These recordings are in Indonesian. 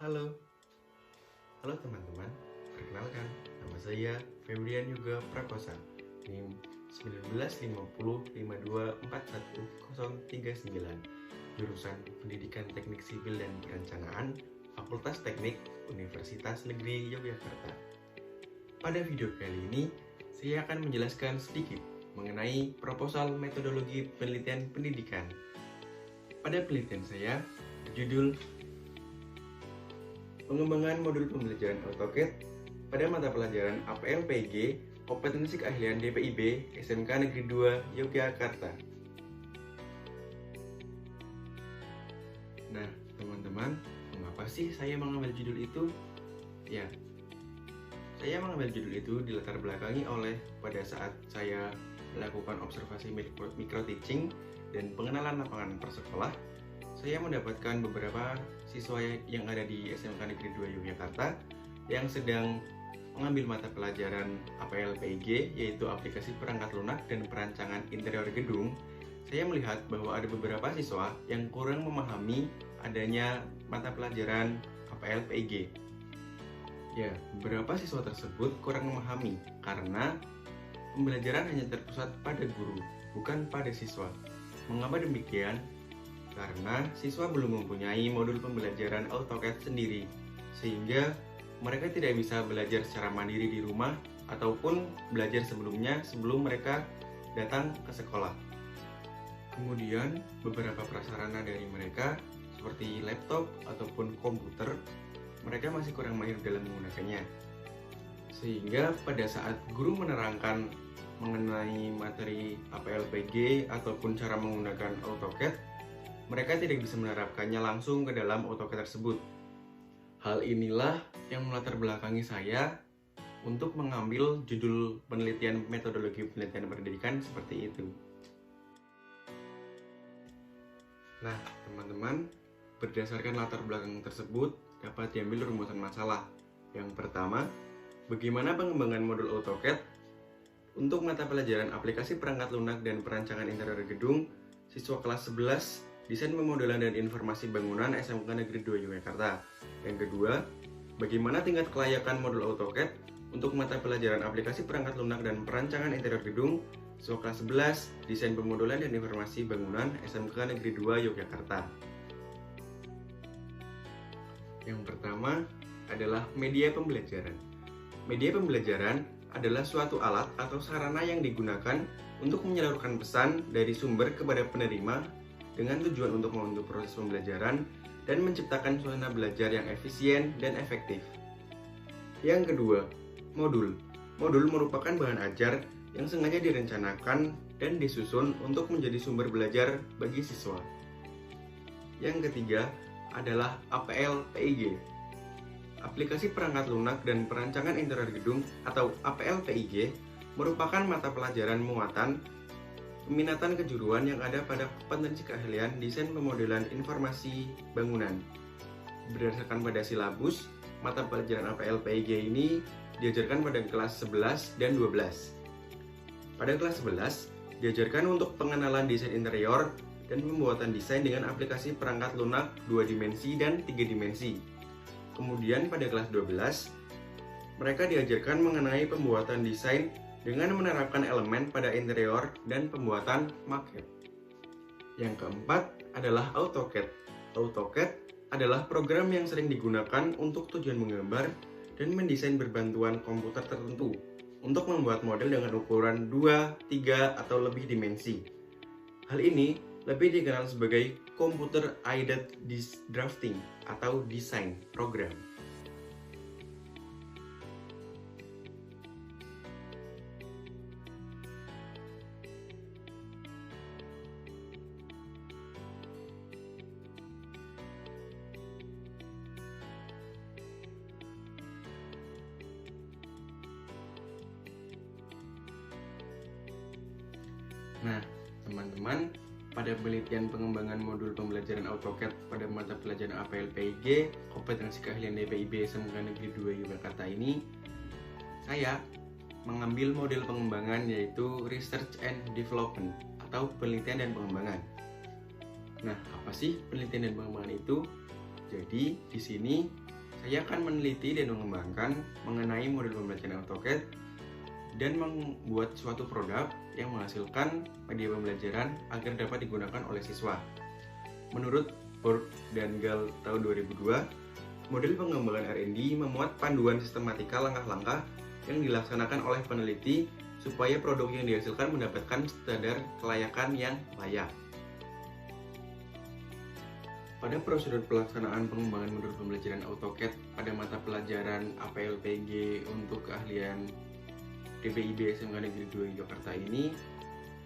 Halo, halo teman-teman. Perkenalkan, nama saya Febrian Yuga Prakosa, NIM 195052414039, jurusan Pendidikan Teknik Sipil dan Perencanaan, Fakultas Teknik, Universitas Negeri Yogyakarta. Pada video kali ini, saya akan menjelaskan sedikit mengenai proposal metodologi penelitian pendidikan. Pada penelitian saya, berjudul Pengembangan modul pembelajaran AutoCAD pada mata pelajaran APL-PIG, Kompetensi Keahlian DPIB, SMK Negeri 2, Yogyakarta. Nah, teman-teman, mengapa sih saya mengambil judul itu? Ya, saya mengambil judul itu dilatar belakangi oleh pada saat saya melakukan observasi micro-teaching dan pengenalan lapangan persekolah, saya mendapatkan beberapa siswa yang ada di SMK Negeri 2 Yogyakarta yang sedang mengambil mata pelajaran APL-PIG, yaitu aplikasi perangkat lunak dan perancangan interior gedung. Saya melihat bahwa ada beberapa siswa yang kurang memahami adanya mata pelajaran APL-PIG. Ya, beberapa siswa tersebut kurang memahami karena pembelajaran hanya terpusat pada guru, bukan pada siswa. Mengapa demikian? Karena siswa belum mempunyai modul pembelajaran AutoCAD sendiri, sehingga mereka tidak bisa belajar secara mandiri di rumah ataupun belajar sebelumnya sebelum mereka datang ke sekolah. Kemudian, beberapa prasarana dari mereka seperti laptop ataupun komputer, mereka masih kurang mahir dalam menggunakannya. Sehingga pada saat guru menerangkan mengenai materi APL-PG ataupun cara menggunakan AutoCAD, mereka tidak bisa menerapkannya langsung ke dalam AutoCAD tersebut. Hal inilah yang melatar belakangi saya untuk mengambil judul penelitian metodologi penelitian pendidikan seperti itu. Nah, teman-teman, berdasarkan latar belakang tersebut dapat diambil rumusan masalah. Yang pertama, bagaimana pengembangan modul AutoCAD untuk mata pelajaran aplikasi perangkat lunak dan perancangan interior gedung siswa kelas 11 Desain Pemodelan dan Informasi Bangunan SMK Negeri 2 Yogyakarta. Yang kedua, bagaimana tingkat kelayakan modul AutoCAD untuk mata pelajaran aplikasi perangkat lunak dan perancangan interior gedung siswa kelas 11 Desain Pemodelan dan Informasi Bangunan SMK Negeri 2 Yogyakarta. Yang pertama adalah media pembelajaran. Media pembelajaran adalah suatu alat atau sarana yang digunakan untuk menyalurkan pesan dari sumber kepada penerima dengan tujuan untuk membantu proses pembelajaran dan menciptakan suasana belajar yang efisien dan efektif. Yang kedua, modul. Modul merupakan bahan ajar yang sengaja direncanakan dan disusun untuk menjadi sumber belajar bagi siswa. Yang ketiga adalah APL-PIG. Aplikasi perangkat lunak dan perancangan interior gedung atau APL-PIG merupakan mata pelajaran muatan peminatan kejuruan yang ada pada kompetensi keahlian desain pemodelan informasi bangunan. Berdasarkan pada silabus, mata pelajaran APL-PIG ini diajarkan pada kelas 11 dan 12. Pada kelas 11, diajarkan untuk pengenalan desain interior dan pembuatan desain dengan aplikasi perangkat lunak 2 dimensi dan 3 dimensi. Kemudian pada kelas 12, mereka diajarkan mengenai pembuatan desain dengan menerapkan elemen pada interior dan pembuatan maket. Yang keempat adalah AutoCAD. AutoCAD adalah program yang sering digunakan untuk tujuan menggambar dan mendesain berbantuan komputer tertentu untuk membuat model dengan ukuran 2, 3, atau lebih dimensi. Hal ini lebih dikenal sebagai Computer Aided Drafting atau desain program. Nah, teman-teman, pada penelitian pengembangan modul pembelajaran AutoCAD pada mata pelajaran APL-PIG, Kompetensi Keahlian DPIB SMK Negeri 2 Yogyakarta ini, saya mengambil model pengembangan yaitu Research and Development atau penelitian dan pengembangan. Nah, apa sih penelitian dan pengembangan itu? Jadi, di sini Saya akan meneliti dan mengembangkan mengenai model pembelajaran AutoCAD dan membuat suatu produk yang menghasilkan media pembelajaran agar dapat digunakan oleh siswa. Menurut Borg dan Gal tahun 2002, model pengembangan R&D memuat panduan sistematika langkah-langkah yang dilaksanakan oleh peneliti supaya produk yang dihasilkan mendapatkan standar kelayakan yang layak. Pada prosedur pelaksanaan pengembangan modul pembelajaran AutoCAD pada mata pelajaran APLPG untuk keahlian DPIB SMK Negeri 2 Yogyakarta ini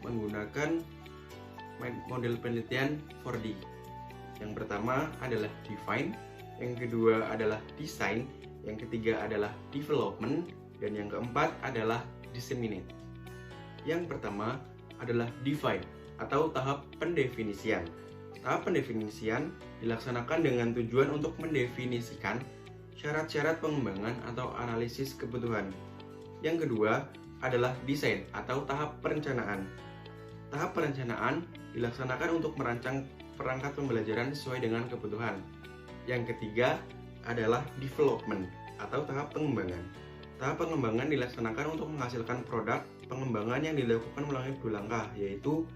menggunakan model penelitian 4D. Yang pertama adalah define, yang kedua adalah design, yang ketiga adalah development, dan yang keempat adalah disseminate. Yang pertama adalah define atau tahap pendefinisian. Tahap pendefinisian dilaksanakan dengan tujuan untuk mendefinisikan syarat-syarat pengembangan atau analisis kebutuhan. Yang kedua adalah desain atau tahap perencanaan. Tahap perencanaan dilaksanakan untuk merancang perangkat pembelajaran sesuai dengan kebutuhan. Yang ketiga adalah development atau tahap pengembangan. Tahap pengembangan dilaksanakan untuk menghasilkan produk pengembangan yang dilakukan melalui dua langkah, yaitu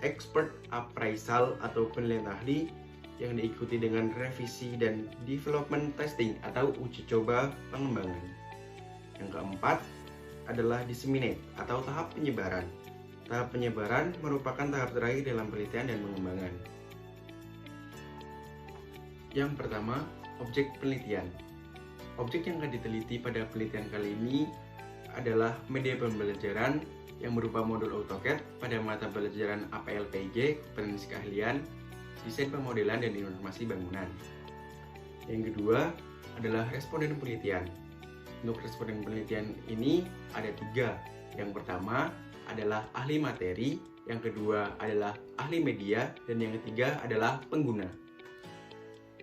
expert appraisal atau penilaian ahli yang diikuti dengan revisi dan development testing atau uji coba pengembangan. Yang keempat adalah disseminate atau tahap penyebaran. Tahap penyebaran merupakan tahap terakhir dalam penelitian dan pengembangan. Yang pertama, objek penelitian. Objek yang akan diteliti pada penelitian kali ini adalah media pembelajaran yang berupa modul AutoCAD pada mata pelajaran APLPG, kompetensi keahlian, desain pemodelan dan informasi bangunan. Yang kedua adalah responden penelitian. Untuk responden penelitian ini ada 3. Yang pertama adalah ahli materi, yang kedua adalah ahli media, dan yang ketiga adalah pengguna.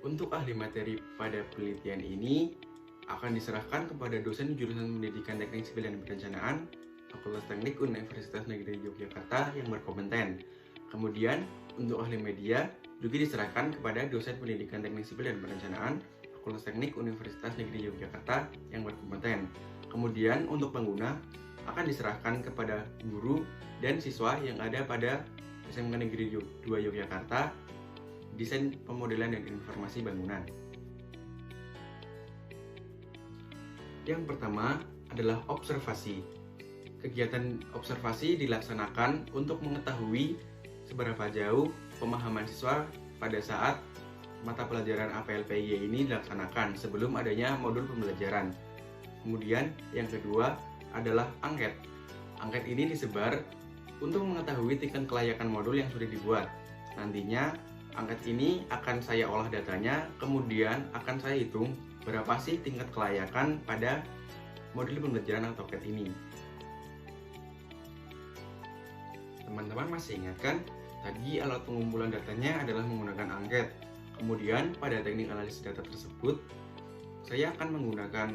Untuk ahli materi pada penelitian ini akan diserahkan kepada dosen jurusan pendidikan teknik sipil dan perencanaan Fakultas Teknik Universitas Negeri Yogyakarta yang berkompeten. Kemudian untuk ahli media juga diserahkan kepada dosen pendidikan teknik sipil dan perencanaan Fakultas Teknik Universitas Negeri Yogyakarta yang berkompeten. Kemudian untuk pengguna akan diserahkan kepada guru dan siswa yang ada pada SMK Negeri 2 Yogyakarta desain pemodelan dan informasi bangunan. Yang pertama adalah observasi. Kegiatan observasi dilaksanakan untuk mengetahui seberapa jauh pemahaman siswa pada saat mata pelajaran APLPG ini dilaksanakan sebelum adanya modul pembelajaran. Kemudian yang kedua adalah angket. Angket ini disebar untuk mengetahui tingkat kelayakan modul yang sudah dibuat. Nantinya angket ini akan saya olah datanya, kemudian akan saya hitung berapa sih tingkat kelayakan pada modul pembelajaran AutoCAD ini. Teman-teman masih ingat kan? Tadi alat pengumpulan datanya adalah menggunakan angket. Kemudian pada teknik analisis data tersebut, saya akan menggunakan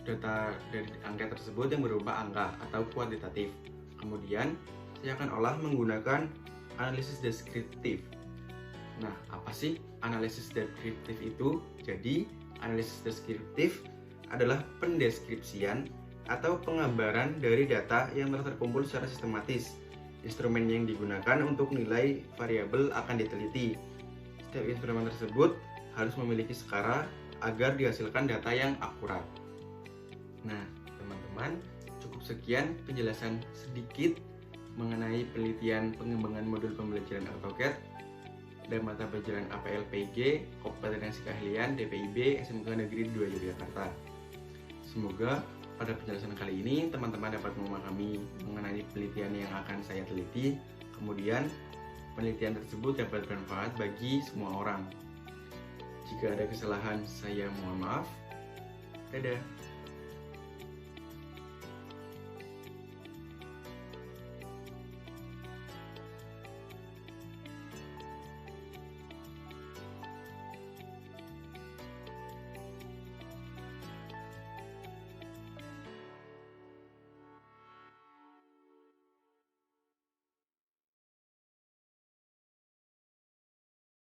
data dari angket tersebut yang berupa angka atau kuantitatif. Kemudian saya akan olah menggunakan analisis deskriptif. Nah, apa sih analisis deskriptif itu? Jadi, analisis deskriptif adalah pendeskripsian atau penggambaran dari data yang telah terkumpul secara sistematis. Instrumen yang digunakan untuk nilai variabel akan diteliti. Setiap instrumen tersebut harus memiliki skala agar dihasilkan data yang akurat. Nah, teman-teman, cukup sekian penjelasan sedikit mengenai penelitian pengembangan modul pembelajaran AutoCAD dan mata pelajaran APLPG, kompetensi keahlian DPIB SMK Negeri 2 Yogyakarta. Semoga pada penjelasan kali ini teman-teman dapat memahami mengenai penelitian yang akan saya teliti. Kemudian penelitian tersebut dapat bermanfaat bagi semua orang. Jika ada kesalahan, saya mohon maaf. Dadah.